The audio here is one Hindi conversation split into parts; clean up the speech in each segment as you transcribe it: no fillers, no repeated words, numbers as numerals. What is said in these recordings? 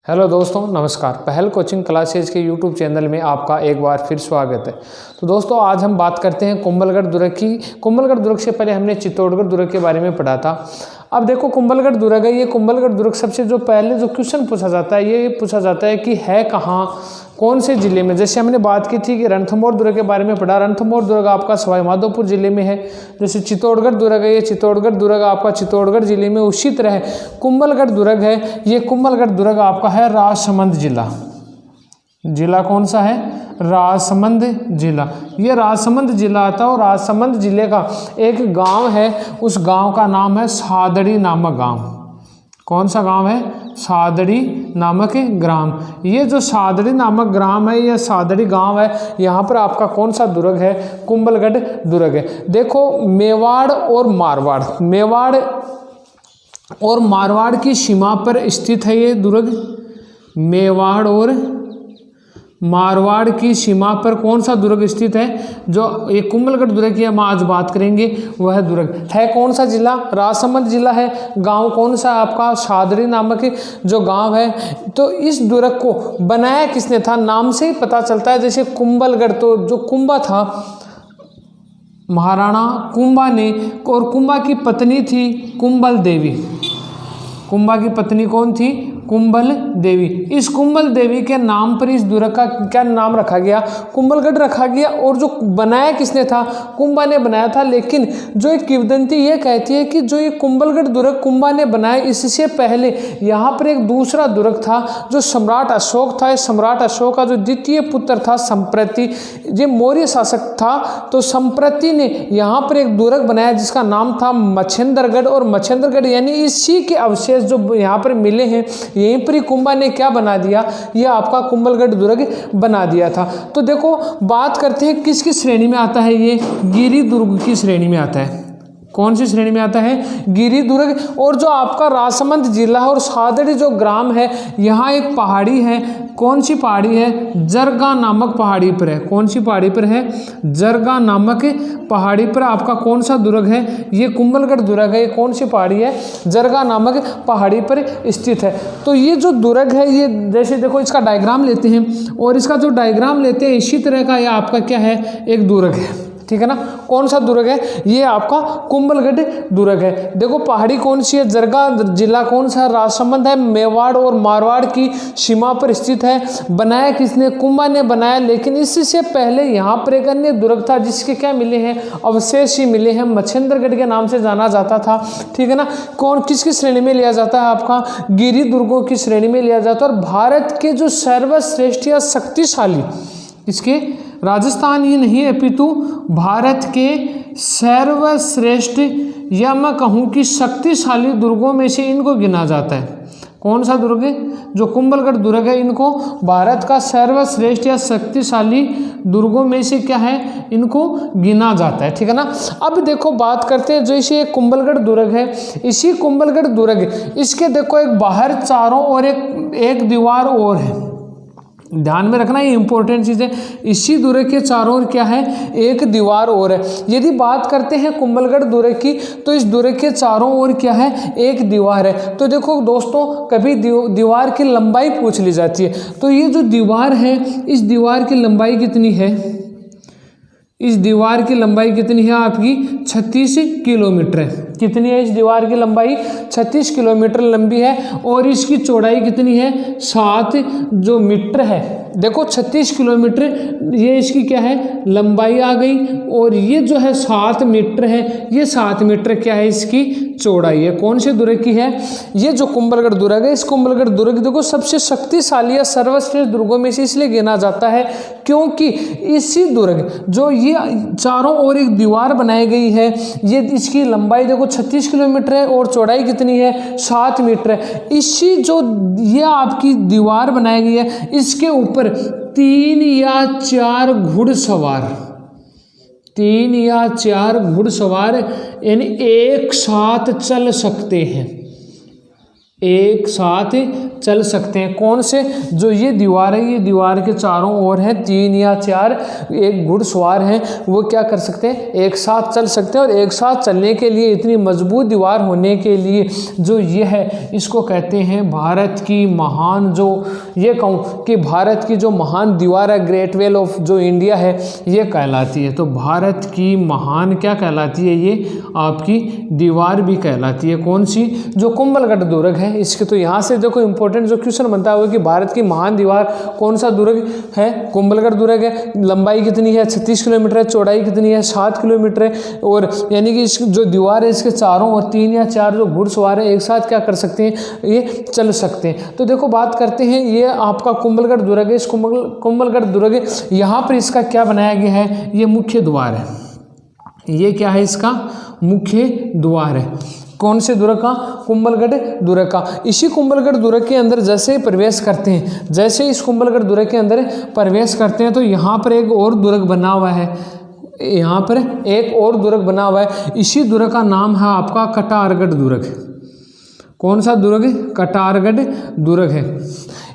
हेलो दोस्तों, नमस्कार। पहल कोचिंग क्लासेज के यूट्यूब चैनल में आपका एक बार फिर स्वागत है। तो दोस्तों, आज हम बात करते हैं कुंभलगढ़ दुर्ग की। कुंभलगढ़ दुर्ग से पहले हमने चित्तौड़गढ़ दुर्ग के बारे में पढ़ा था। अब देखो, कुंभलगढ़ दुर्ग है, ये कुंभलगढ़ दुर्ग सबसे जो पहले जो क्वेश्चन पूछा जाता है, ये पूछा जाता है कि है कहाँ, कौन से जिले में। जैसे हमने बात की थी कि रणथंभौर दुर्ग के बारे में पढ़ा। रणथंभौर दुर्ग आपका सवाई माधोपुर जिले में है। जैसे चित्तौड़गढ़ दुर्ग है, ये चित्तौड़गढ़ दुर्ग आपका चित्तौड़गढ़ जिले में। उसी तरह कुंभलगढ़ दुर्ग है, ये कुंभलगढ़ दुर्ग आपका है राजसमंद जिला। जिला कौन सा है? राजसमंद जिला। ये राजसमंद जिला आता है और राजसमंद जिले का एक गांव है, उस गांव का नाम है सादड़ी नामक गांव। कौन सा गांव है? सादड़ी नामक ग्राम। ये जो सादड़ी नामक ग्राम है, ये सादड़ी गांव है, यहाँ पर आपका कौन सा दुर्ग है? कुंभलगढ़ दुर्ग है। देखो, मेवाड़ और मारवाड़ की सीमा पर स्थित है ये दुर्ग। मेवाड़ और मारवाड़ की सीमा पर कौन सा दुर्ग स्थित है? जो ये कुंभलगढ़ दुर्ग की हम आज बात करेंगे, वह दुर्ग है। कौन सा जिला? राजसमंद जिला है। गांव कौन सा आपका? सादड़ी नामक जो गांव है। तो इस दुर्ग को बनाया किसने था? नाम से ही पता चलता है। जैसे कुंभलगढ़, तो जो कुंभा था, महाराणा कुंभा ने, और कुंभा की पत्नी थी कुंभल देवी। कुंभा की पत्नी कौन थी? कुंभल देवी। इस कुंभल देवी के नाम पर इस दुर्ग का क्या नाम रखा गया? कुंभलगढ़ रखा गया। और जो बनाया किसने था? कुंभा ने बनाया था। लेकिन जो एक किंवदंती ये कहती है कि जो ये कुंभलगढ़ दुर्ग कुंभा ने बनाया, इससे पहले यहाँ पर एक दूसरा दुर्ग था जो सम्राट अशोक था। इस सम्राट अशोक का जो द्वितीय पुत्र था संप्रति, ये मौर्य शासक था, तो संप्रति ने यहाँ पर एक दुर्ग बनाया जिसका नाम था मच्छेंद्रगढ़। और मच्छेंद्रगढ़ यानी इसी के अवशेष जो यहाँ पर मिले हैं, यहीं पर ही कुंभा ने क्या बना दिया? ये आपका कुंभलगढ़ दुर्ग बना दिया था। तो देखो, बात करते हैं किसकी श्रेणी में आता है? ये गिरि दुर्ग की श्रेणी में आता है। कौन सी श्रेणी में आता है? गिरि दुर्ग। और जो आपका राजसमंद जिला है और सादड़ी जो ग्राम है, यहाँ एक पहाड़ी है। कौन सी पहाड़ी है? जरगा नामक पहाड़ी पर है। कौन सी पहाड़ी पर है? जरगा नामक पहाड़ी पर आपका कौन सा दुर्ग है? ये कुंभलगढ़ दुर्ग है। ये कौन सी पहाड़ी है? जरगा नामक पहाड़ी पर स्थित है। तो ये जो दुर्ग है, ये जैसे देखो, इसका डायग्राम लेते हैं, और इसका जो डायग्राम लेते हैं, इसी तरह का ये आपका क्या है? एक दुर्ग है। ठीक है ना? कौन सा दुर्ग है? ये आपका कुंभलगढ़ दुर्ग है। देखो, पहाड़ी कौन सी है? जरगा। जिला कौन सा? राजसमंद है। मेवाड़ और मारवाड़ की सीमा पर स्थित है। बनाया किसने? कुंभा ने बनाया। लेकिन इससे पहले यहाँ पर एक अन्य दुर्ग था जिसके क्या मिले हैं? अवशेष ही मिले हैं। मच्छेंद्रगढ़ के नाम से जाना जाता था। ठीक है ना? कौन किसकी श्रेणी में लिया जाता है? आपका गिरि दुर्गों की श्रेणी में लिया जाता है। और भारत के जो सर्वश्रेष्ठ या शक्तिशाली, इसके राजस्थान ही नहीं है, अपितु भारत के सर्वश्रेष्ठ, या मैं कहूँ कि शक्तिशाली दुर्गों में से इनको गिना जाता है। कौन सा दुर्ग है? जो कुंभलगढ़ दुर्ग है, इनको भारत का सर्वश्रेष्ठ या शक्तिशाली दुर्गों में से क्या है? इनको गिना जाता है। ठीक है ना? अब देखो, बात करते हैं, जैसे ये कुंभलगढ़ दुर्ग है, इसी कुंभलगढ़ दुर्ग, इसके देखो एक बाहर चारों और एक दीवार और है। ध्यान में रखना, ये इंपॉर्टेंट चीज़ है। इसी दुर्ग के चारों ओर क्या है? एक दीवार और है। यदि बात करते हैं कुंभलगढ़ दुर्ग की, तो इस दुर्ग के चारों ओर क्या है? एक दीवार है। तो देखो दोस्तों, कभी दीवार की लंबाई पूछ ली जाती है। तो ये जो दीवार है, इस दीवार की लंबाई कितनी है? इस दीवार की लंबाई कितनी है आपकी? 36 किलोमीटर है। कितनी है इस दीवार की लंबाई? 36 किलोमीटर लंबी है। और इसकी चौड़ाई कितनी है? 7 जो मीटर है। देखो, 36 किलोमीटर ये इसकी क्या है? लंबाई आ गई। और ये जो है 7 मीटर है। ये 7 मीटर क्या है? इसकी चौड़ाई है। कौन से दुर्ग की है? ये जो कुंभलगढ़ दुर्ग है, इस कुंभलगढ़ दुर्ग देखो सबसे शक्तिशाली या सर्वश्रेष्ठ दुर्गों में से इसलिए गिना जाता है क्योंकि इसी दुर्ग, जो ये चारों ओर एक दीवार बनाई गई है, ये इसकी लंबाई देखो 36 किलोमीटर है और चौड़ाई कितनी है? 7 मीटर है। इसी जो ये आपकी दीवार बनाई गई है, इसके ऊपर 3 या 4 घुड़सवार यानी एक साथ चल सकते हैं। एक साथ चल सकते हैं। कौन से? जो ये दीवार है, ये दीवार के चारों ओर है 3 या 4 एक घुड़सवार हैं, वो क्या कर सकते हैं? एक साथ चल सकते हैं। और एक साथ चलने के लिए, इतनी मजबूत दीवार होने के लिए जो ये है, इसको कहते हैं भारत की महान, जो ये कहूँ कि भारत की जो महान दीवार है, ग्रेट वॉल ऑफ जो इंडिया है, ये कहलाती है। तो भारत की महान क्या कहलाती है? ये आपकी दीवार भी कहलाती है। कौन सी? जो कुंभलगढ़ दुर्ग है। इसके तो यहाँ से देखो इंपॉर्टेंट जो क्वेश्चन बनता है वो कि भारत की महान दीवार कौन सा दुर्ग है? कुंभलगढ़ दुर्ग है। लंबाई कितनी है? 36 किलोमीटर है। चौड़ाई कितनी है? 7 किलोमीटर है। और यानी कि इस जो दीवार है, इसके चारों और 3 या 4 जो घुड़सवार है, एक साथ क्या कर सकते हैं? ये चल सकते हैं। तो देखो बात करते हैं, ये आपका कुंभलगढ़ दुर्ग है। इस कुंभलगढ़ दुर्ग यहाँ पर इसका क्या बनाया गया है? ये मुख्य द्वार है। ये क्या है? इसका मुख्य द्वार है। कौन से दुर्ग का? कुंभलगढ़ दुर्ग का। इसी कुंभलगढ़ दुर्ग के अंदर जैसे प्रवेश करते हैं, जैसे इस कुंभलगढ़ दुर्ग के अंदर प्रवेश करते हैं, तो यहाँ पर एक और दुर्ग बना हुआ है। यहाँ पर एक और दुर्ग बना हुआ है। इसी दुर्ग का नाम है आपका कटारगढ़ दुर्ग। कौन सा दुर्ग? कटारगढ़ दुर्ग है।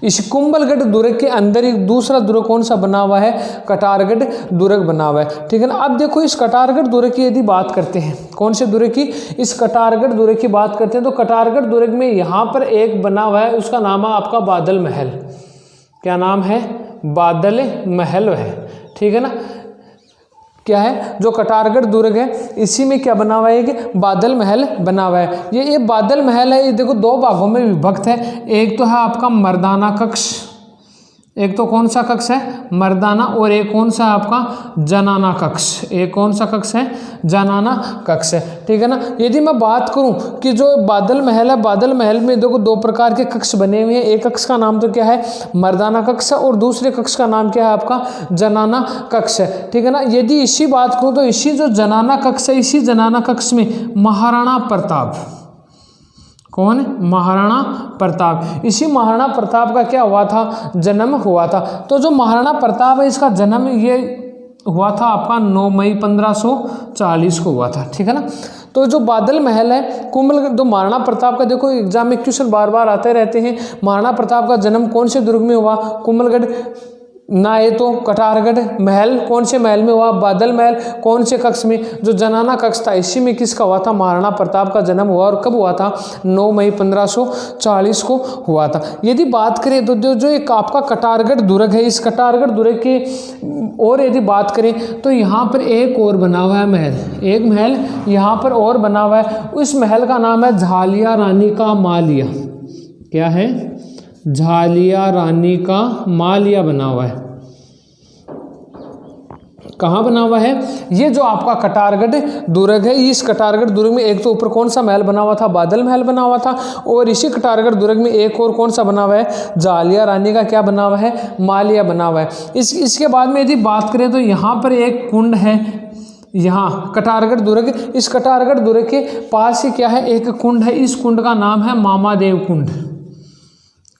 इस कुंभलगढ़ दुर्ग के अंदर एक दूसरा दुर्ग कौन सा बना हुआ है? कटारगढ़ दुर्ग बना हुआ है। ठीक है ना। अब देखो इस कटारगढ़ दुर्ग की यदि बात करते हैं, कौन से दुर्ग की? इस कटारगढ़ दुर्ग की बात करते हैं, तो कटारगढ़ दुर्ग में यहाँ पर एक बना हुआ है, उसका नाम है आपका बादल महल। क्या नाम है? बादल महल है। ठीक है ना। क्या है? जो कटारगढ़ दुर्ग है, इसी में क्या बना हुआ है? कि बादल महल बना हुआ है। ये बादल महल है, ये देखो 2 भागों में विभक्त है। एक तो है आपका मर्दाना कक्ष, एक तो कौन सा कक्ष है? मर्दाना। और एक कौन सा है आपका? जनाना कक्ष। एक कौन सा कक्ष है? जनाना कक्ष है। ठीक है ना। यदि मैं बात करूं कि जो बादल महल है, बादल महल में देखो 2 प्रकार के कक्ष बने हुए हैं। एक कक्ष का नाम तो क्या है? मर्दाना कक्ष है, और दूसरे कक्ष का नाम क्या है? आपका जनाना कक्ष है। ठीक है ना। यदि इसी बात करूं तो इसी जो जनाना कक्ष है, इसी जनाना कक्ष में महाराणा प्रताप, कौन? महाराणा प्रताप। इसी महाराणा प्रताप का क्या हुआ था? जन्म हुआ था। तो जो महाराणा प्रताप है, इसका जन्म ये हुआ था आपका 9 मई 1540 को हुआ था। ठीक है ना। तो जो बादल महल है, कुंभलगढ़, जो महाराणा प्रताप का, देखो एग्जाम में क्वेश्चन बार बार आते रहते हैं। महाराणा प्रताप का जन्म कौन से दुर्ग में हुआ? कुंभलगढ़ ना। ये तो कटारगढ़ महल कौन से महल में हुआ? बादल महल। कौन से कक्ष में? जो जनाना कक्ष था, इसी में किसका हुआ था? महाराणा प्रताप का जन्म हुआ। और कब हुआ था? 9 मई 1540 को हुआ था। यदि बात करें तो जो एक आपका कटारगढ़ दुर्ग है, इस कटारगढ़ दुर्ग के और यदि बात करें तो यहाँ पर एक और बना हुआ है महल। एक महल यहाँ पर और बना हुआ है। उस महल का नाम है झालिया रानी का मालिया। क्या है? झालिया रानी का मालिया बना हुआ है। कहाँ बना हुआ है? ये जो आपका कटारगढ़ दुर्ग है, इस कटारगढ़ दुर्ग में एक तो ऊपर कौन सा महल बना हुआ था? बादल महल बना हुआ था। और इसी कटारगढ़ दुर्ग में एक और कौन सा बना हुआ है? झालिया रानी का क्या बना हुआ है? मालिया बना हुआ है। इसके बाद में यदि बात करें तो यहाँ पर एक कुंड है। यहाँ कटारगढ़ दुर्ग, इस कटारगढ़ दुर्ग के पास ही क्या है? एक कुंड है। इस कुंड का नाम है मामादेव कुंड।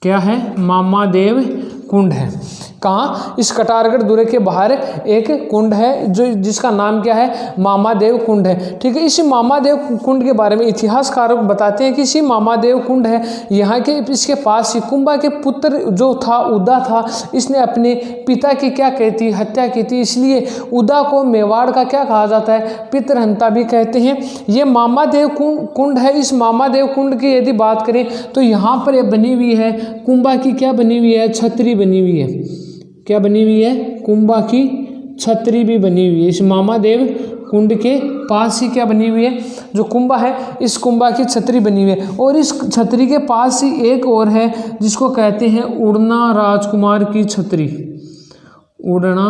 क्या है? मामादेव कुंड है। कहाँ? इस कटारगढ़ दुर्ग के बाहर एक कुंड है, जो जिसका नाम क्या है? मामादेव कुंड है। ठीक है। इसी मामादेव कुंड के बारे में इतिहासकार बताते हैं कि इसी मामादेव कुंड है, यहाँ के इसके पास ही कुंभा के पुत्र जो था, उदा था, इसने अपने पिता की क्या कहती? हत्या की थी। इसलिए उदा को मेवाड़ का क्या कहा जाता है? पितृहंता भी कहते हैं। ये मामादेव कुंड है। इस मामादेव कुंड की यदि बात करें तो यहाँ पर ये बनी हुई है, कुंभा की क्या बनी हुई है? छतरी बनी हुई है। क्या बनी हुई है? कुंभा की छतरी भी बनी हुई है। इस मामादेव कुंड के पास ही क्या बनी हुई है? जो कुंभा है, इस कुंभा की छतरी बनी हुई है। और इस छतरी के पास ही एक और है, जिसको कहते हैं उड़ना राजकुमार की छतरी। उड़ना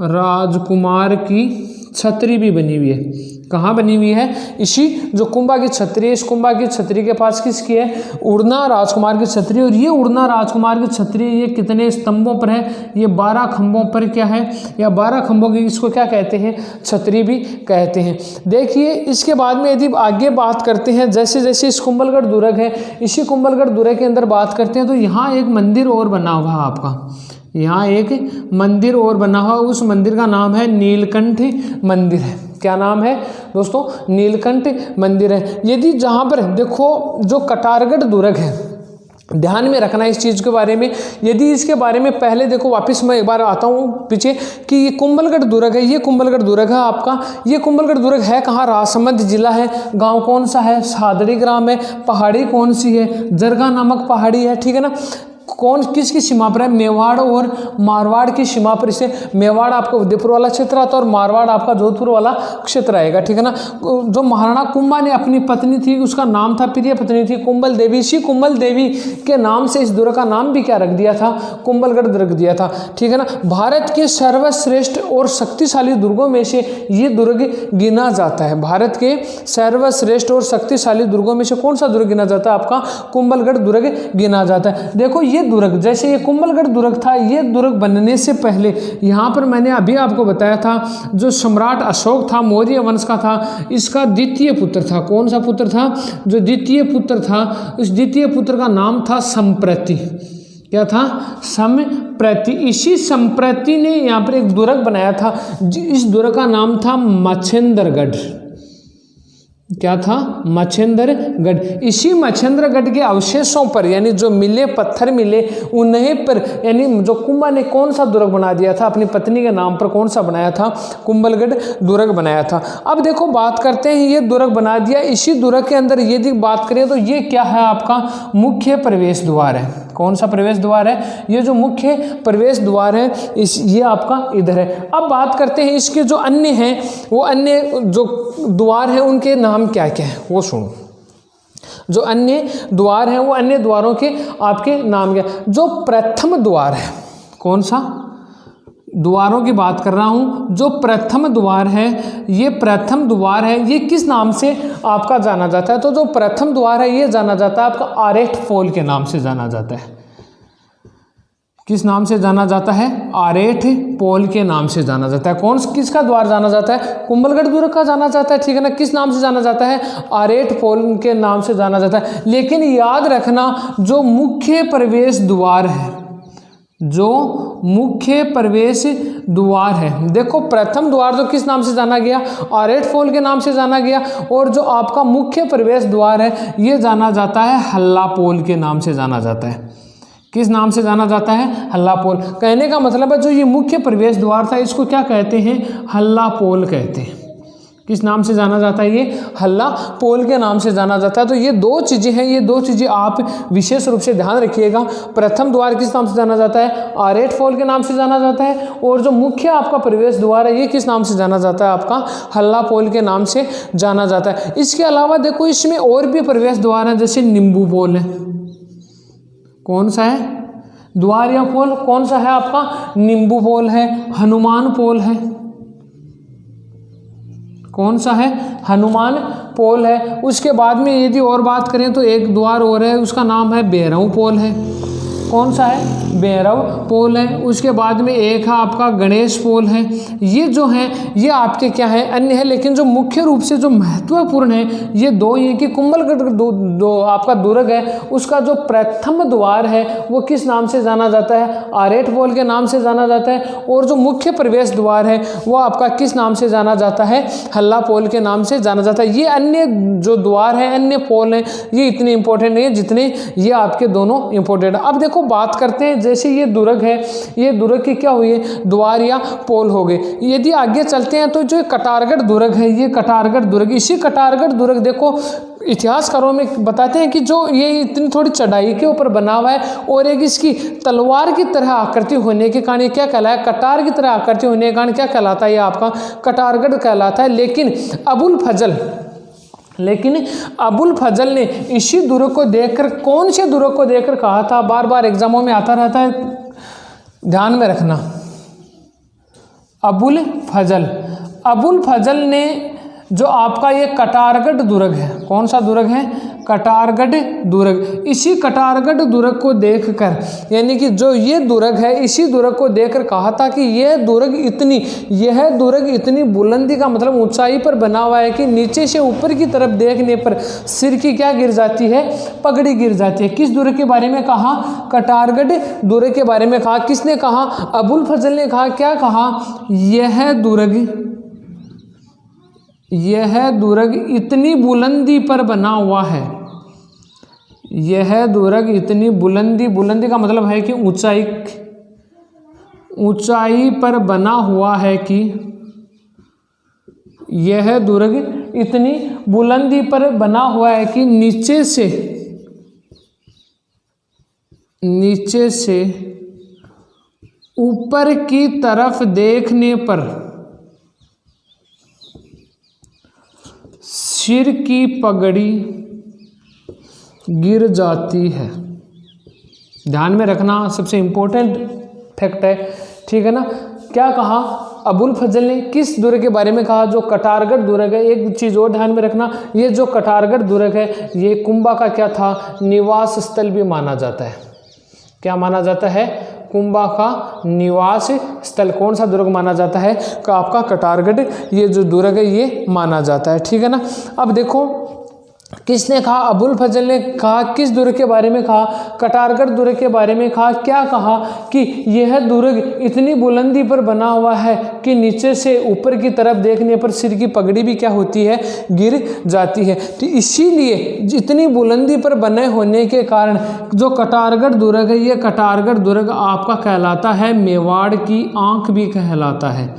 राजकुमार की छतरी भी बनी हुई है। कहाँ बनी हुई है? इसी जो कुंभा की छतरी है, इस कुंभा की छतरी के पास किसकी है? उड़ना राजकुमार की छतरी। और ये उड़ना राजकुमार की छतरी ये कितने स्तंभों पर है? ये 12 खंभों पर क्या है? या 12 खंभों की, इसको क्या कहते हैं? छतरी भी कहते हैं। देखिए इसके बाद में यदि आगे बात करते हैं, जैसे जैसे इस कुंभलगढ़ दुर्ग है, इसी कुंभलगढ़ दुर्ग के अंदर बात करते हैं तो यहाँ एक मंदिर और बना हुआ है आपका। यहाँ एक मंदिर और बना हुआ, उस मंदिर का नाम है नीलकंठ मंदिर है। क्या नाम है दोस्तों? नीलकंठ मंदिर है। यदि जहाँ पर देखो जो कटारगढ़ दुर्ग है, ध्यान में रखना इस चीज़ के बारे में। यदि इसके बारे में पहले देखो, वापस मैं एक बार आता हूँ पीछे कि ये कुंभलगढ़ दुर्ग है, ये कुंभलगढ़ दुर्ग है आपका। ये कुंभलगढ़ दुर्ग है कहाँ? राजसमंद जिला है। गांव कौन सा है? सादड़ी ग्राम है। पहाड़ी कौन सी है? जरगा नामक पहाड़ी है, ठीक है ना। कौन किसकी सीमा पर है? मेवाड़ और मारवाड़ की सीमा पर। इसे मेवाड़ आपका उदयपुर वाला क्षेत्र आता है और मारवाड़ आपका जोधपुर वाला क्षेत्र आएगा, ठीक है ना। जो महाराणा कुंभा ने अपनी पत्नी थी, उसका नाम था, प्रिय पत्नी थी कुंभल देवी। इसी कुंभल देवी के नाम से इस दुर्ग का नाम भी क्या रख दिया था? कुंभलगढ़ दुर्ग दिया था, ठीक है ना। भारत के सर्वश्रेष्ठ और शक्तिशाली दुर्गों में से ये दुर्ग गिना जाता है। भारत के सर्वश्रेष्ठ और शक्तिशाली दुर्गों में से कौन सा दुर्ग गिना जाता है? आपका कुंभलगढ़ दुर्ग गिना जाता है। देखो ये दुर्ग, जैसे ये कुंभलगढ़ दुर्ग था, ये दुर्ग बनने से पहले यहाँ पर मैंने अभी आपको बताया था, जो सम्राट अशोक था, मौर्य वंश का था, इसका द्वितीय पुत्र था। कौन सा पुत्र था? जो द्वितीय पुत्र था, इस द्वितीय पुत्र का नाम था संप्रति। क्या था? संप्रति। इसी संप्रति ने यहाँ पर एक दुर्ग बनाया था। इस दुर्ग का नाम था मच्छेंद्रगढ़। क्या था? मच्छेंद्रगढ़। इसी मच्छेंद्रगढ़ के अवशेषों पर, यानी जो मिले, पत्थर मिले, उन्हीं पर, यानी जो कुंभा ने कौन सा दुर्ग बना दिया था? अपनी पत्नी के नाम पर कौन सा बनाया था? कुंभलगढ़ दुर्ग बनाया था। अब देखो बात करते हैं, ये दुर्ग बना दिया। इसी दुर्ग के अंदर यदि बात करें तो ये क्या है? आपका मुख्य प्रवेश द्वार है। कौन सा प्रवेश द्वार है? ये जो मुख्य प्रवेश द्वार है, ये आपका इधर है। अब बात करते हैं इसके जो अन्य हैं, वो अन्य जो द्वार हैं उनके नाम क्या क्या है वो सुनो। जो अन्य द्वार हैं वो अन्य द्वारों के आपके नाम क्या? जो प्रथम द्वार है, कौन सा? द्वारों की बात कर रहा हूं। जो प्रथम द्वार है, ये प्रथम द्वार है, ये किस नाम से आपका जाना जाता है? तो जो प्रथम द्वार है ये जाना जाता है आपका आरेठ पोल के नाम से जाना जाता है। किस नाम से जाना जाता है? आरेठ पोल के नाम से जाना जाता है। कौन किसका द्वार जाना जाता है? कुंभलगढ़ दुर्ग का जाना जाता है, ठीक है ना। किस नाम से जाना जाता है? आरेठ पोल के नाम से जाना जाता है। लेकिन याद रखना, जो मुख्य प्रवेश द्वार है, जो मुख्य प्रवेश द्वार है, देखो प्रथम द्वार जो किस नाम से जाना गया? आरेठ पोल के नाम से जाना गया। और जो आपका मुख्य प्रवेश द्वार है ये जाना जाता है हल्ला पोल के नाम से जाना जाता है। किस नाम से जाना जाता है? हल्ला पोल। कहने का मतलब है जो ये मुख्य प्रवेश द्वार था इसको क्या कहते हैं? हल्ला पोल कहते हैं। किस नाम से जाना जाता है? ये हल्ला पोल के नाम से जाना जाता है। तो ये दो चीज़ें हैं, ये दो चीज़ें आप विशेष रूप से ध्यान रखिएगा। प्रथम द्वार किस नाम से जाना जाता है? आरेठ पोल के नाम से जाना जाता है। और जो मुख्य आपका प्रवेश द्वार है ये किस नाम से जाना जाता है? आपका हल्ला पोल के नाम से जाना जाता है। इसके अलावा देखो इसमें और भी प्रवेश द्वार हैं, जैसे नींबू पोल है। कौन सा है द्वार या पोल? कौन सा है आपका? नींबू पोल है। हनुमान पोल है। कौन सा है? हनुमान पोल है। उसके बाद में यदि और बात करें तो एक द्वार और है, उसका नाम है भैरव पोल है। कौन सा है? भैरव पोल है। उसके बाद में एक है आपका गणेश पोल है। ये जो है ये आपके क्या है? अन्य है। लेकिन जो मुख्य रूप से जो महत्वपूर्ण है ये दो ही है कि कुंभलगढ़ दो आपका दुर्ग है, उसका जो प्रथम द्वार है वो किस नाम से जाना जाता है? आरेठ पोल के नाम से जाना जाता है। और जो मुख्य प्रवेश द्वार है वो आपका किस नाम से जाना जाता है? हल्ला पोल के नाम से जाना जाता है। ये अन्य जो द्वार है, अन्य पोल है, ये इतने इंपॉर्टेंट नहीं है जितने ये आपके दोनों इंपॉर्टेंट है। अब देखो बात करते हैं, जैसे ये दुर्ग है, ये दुर्ग की क्या हुई है? द्वार या पोल हो गए। यदि आगे चलते हैं तो जो कटारगढ़ दुर्ग है, ये कटारगढ़ दुर्ग, इसी कटारगढ़ दुर्ग देखो इतिहासकारों में बताते हैं कि जो ये इतनी थोड़ी चढ़ाई के ऊपर बना हुआ है और एक इसकी तलवार की तरह आकृति होने के कारण ये क्या कहलाया? कटार की तरह आकृति होने के कारण क्या कहलाता है? ये आपका कटारगढ़ कहलाता है। लेकिन अबुल फजल ने इसी दुर्ग को देखकर, कौन से दुर्ग को देखकर कहा था? बार बार एग्जामों में आता रहता है, ध्यान में रखना। अबुल फजल ने जो आपका ये कटारगढ़ दुर्ग है, कौन सा दुर्ग है? कटारगढ़ दुर्ग। इसी कटारगढ़ दुर्ग को देखकर, यानी कि जो ये दुर्ग है इसी दुर्ग को देखकर कहा था कि यह दुर्ग इतनी बुलंदी का मतलब ऊंचाई पर बना हुआ है कि नीचे से ऊपर की तरफ देखने पर सिर की क्या गिर जाती है? पगड़ी गिर जाती है। किस दुर्ग के बारे में कहा? कटारगढ़ दुर्ग के बारे में कहा। किसने कहा? अबुल फजल ने कहा। क्या कहा? यह दुर्ग इतनी बुलंदी पर बना हुआ है। यह दुर्ग इतनी बुलंदी, बुलंदी का मतलब है कि ऊंचाई, ऊंचाई पर बना हुआ है कि यह दुर्ग इतनी बुलंदी पर बना हुआ है कि नीचे से ऊपर की तरफ देखने पर सिर की पगड़ी गिर जाती है। ध्यान में रखना, सबसे इम्पोर्टेंट फैक्ट है, ठीक है ना। क्या कहा अबुल फजल ने, किस दुर्ग के बारे में कहा? जो कटारगढ़ दुर्ग है। एक चीज़ और ध्यान में रखना, ये जो कटारगढ़ दुर्ग है ये कुंभा का क्या था? निवास स्थल भी माना जाता है। क्या माना जाता है? कुंभा का निवास स्थल। कौन सा दुर्ग माना जाता है? का आपका कटारगढ़, ये जो दुर्ग है ये माना जाता है, ठीक है ना। अब देखो किसने कहा? अबुल फजल ने कहा। किस दुर्ग के बारे में कहा? कटारगढ़ दुर्ग के बारे में कहा। क्या कहा? कि यह दुर्ग इतनी बुलंदी पर बना हुआ है कि नीचे से ऊपर की तरफ देखने पर सिर की पगड़ी भी क्या होती है? गिर जाती है। तो इसीलिए इतनी बुलंदी पर बने होने के कारण जो कटारगढ़ दुर्ग है, ये कटारगढ़ दुर्ग आपका कहलाता है मेवाड़ की आंख भी कहलाता है।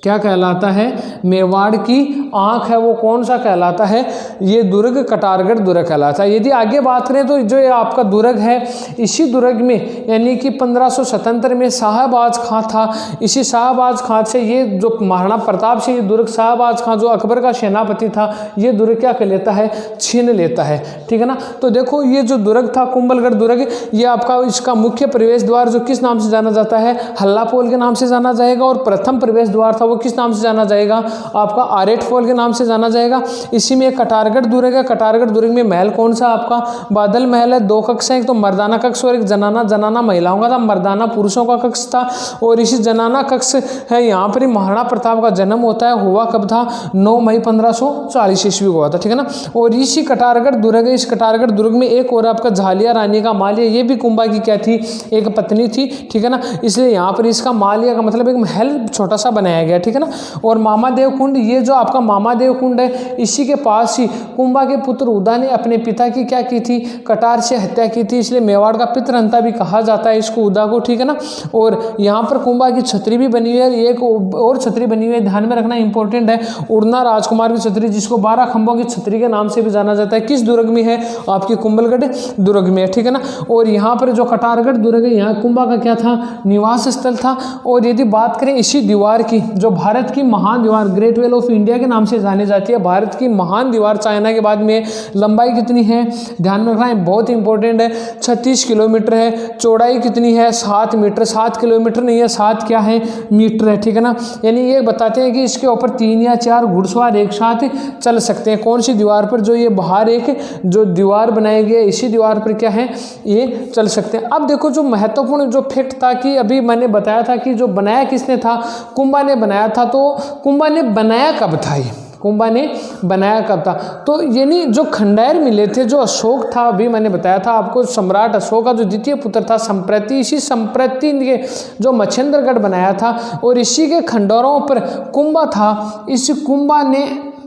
क्या कहलाता है? मेवाड़ की आंख है वो कौन सा कहलाता है? ये दुर्ग कटारगढ़ दुर्ग कहलाता है। यदि आगे बात करें तो जो ये आपका दुर्ग है, इसी दुर्ग में यानी कि 1577 में शाहबाज खां था। इसी शाहबाज खां से ये जो महाराणा प्रताप से ये दुर्ग, शाहबाज खां जो अकबर का सेनापति था, ये दुर्ग क्या कर लेता है? छीन लेता है, ठीक है ना। तो देखो ये जो दुर्ग था कुंभलगढ़ दुर्ग, ये आपका इसका मुख्य प्रवेश द्वार जो किस नाम से जाना जाता है? हल्लापोल के नाम से जाना जाएगा। और प्रथम प्रवेश द्वार था वो किस नाम से जाना जाएगा? आपका आरेट फॉल के नाम से जाना जाएगा। इसी में एक कटारगढ़ दुर्ग है। कटारगढ़ दुर्ग में महल कौन सा? आपका बादल महल है। 2 कक्ष हैं, एक तो मर्दाना कक्ष और एक जनाना। जनाना महिलाओं का था, मर्दाना पुरुषों का कक्ष था। और इसी जनाना कक्ष है यहाँ पर ही महाराणा प्रताप का जन्म होता है। हुआ कब था? 9 मई 1540 ईस्वी को हुआ था, ठीक है ना। और इसी कटारगढ़ दुर्ग है। इस कटारगढ़ दुर्ग में एक और आपका झालिया रानी का मालिया, ये भी कुंभा की क्या थी? एक पत्नी थी, ठीक है ना। इसलिए यहाँ पर इसका मालिया का मतलब एक महल छोटा सा बनाया गया, ठीक है ना। और मामादेव कुंड, ये जो आपका मामादेव कुंड है, इसी के पास ही कुंभा के पुत्र उदा ने अपने पिता की क्या की थी? कटार से हत्या की थी। इसलिए मेवाड़ का पितृहंता भी कहा जाता है इसको, उदा को, ठीक है ना। और यहाँ पर कुंभा की छतरी भी बनी हुई है। एक और छतरी बनी हुई है, ध्यान में रखना, इंपॉर्टेंट है, उड़ना राजकुमार की छतरी, जिसको 12 खंभों की छतरी के नाम से भी जाना जाता है। किस दुर्ग में है? आपकी कुंभलगढ़ दुर्ग में, ठीक है ना। और यहाँ पर जो कटारगढ़ दुर्ग है, यहाँ कुंभा का क्या था? निवास स्थल था। और यदि बात करें इसी दीवार की, जो भारत की महान दीवार ग्रेट वॉल ऑफ इंडिया के नाम से जानी जाती है, भारत की महान दीवार, चाइना के बाद में, लंबाई कितनी है? ध्यान में रखना है, बहुत इंपॉर्टेंट है, 36 किलोमीटर है। चौड़ाई कितनी है? 7 मीटर। 7 किलोमीटर नहीं है, 7 क्या है? मीटर है, ठीक है ना। यानी ये बताते हैं कि इसके ऊपर 3 या 4 घुड़सवार एक साथ चल सकते हैं। कौन सी दीवार पर? जो ये बाहर एक जो दीवार बनाई गई है, इसी दीवार पर क्या है? ये चल सकते हैं। अब देखो जो महत्वपूर्ण जो फैक्ट था कि अभी मैंने बताया था कि जो बनाया किसने था? कुंभा ने बनाया था। तो कुंभा ने बनाया कब था? ये कुंभा ने बनाया कब था? तो यानी जो खंडेर मिले थे, जो अशोक था, अभी मैंने बताया था आपको, सम्राट अशोक का जो द्वितीय पुत्र था संप्रति, इसी संप्रति ने जो मच्छेंद्रगढ़ बनाया था और इसी के खंडरों पर कुंभा था। इस कुंभा ने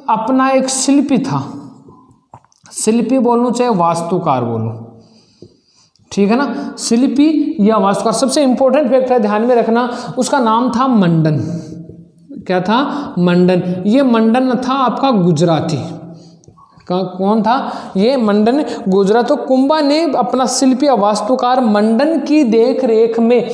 अपना एक शिल्पी था, शिल्पी बोलूं चाहे वास्तुकार बोलूं, ठीक है ना, शिल्पी या वास्तुकार। सबसे इंपॉर्टेंट फैक्ट है, ध्यान में रखना, उसका नाम था मंडन। क्या था? मंडन। ये मंडन था आपका गुजराती। कौन था? ये मंडन गुजरात। तो कुंभा ने अपना शिल्पी या वास्तुकार मंडन की देख रेख में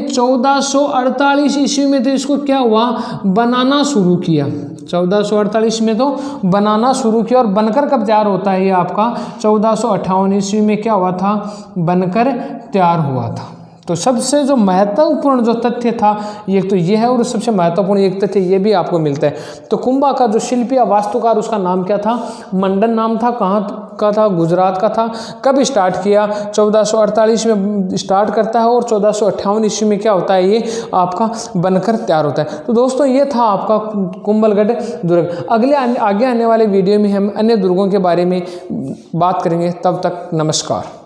1448 ईस्वी में तो इसको क्या हुआ? बनाना शुरू किया। 1448 में तो बनाना शुरू किया। और बनकर कब तैयार होता है? ये आपका 1458 ईस्वी में क्या हुआ था? बनकर तैयार हुआ था। तो सबसे जो महत्वपूर्ण जो तथ्य था ये तो ये है, और सबसे महत्वपूर्ण एक तथ्य ये भी आपको मिलता है। तो कुंभा का जो शिल्पी या वास्तुकार, उसका नाम क्या था? मंडन नाम था। कहाँ का था? गुजरात का था। कब स्टार्ट किया? 1448 में स्टार्ट करता है और 1458 ईस्वी में क्या होता है? ये आपका बनकर तैयार होता है। तो दोस्तों ये था आपका कुंभलगढ़ दुर्ग। आगे आने वाले वीडियो में हम अन्य दुर्गों के बारे में बात करेंगे। तब तक नमस्कार।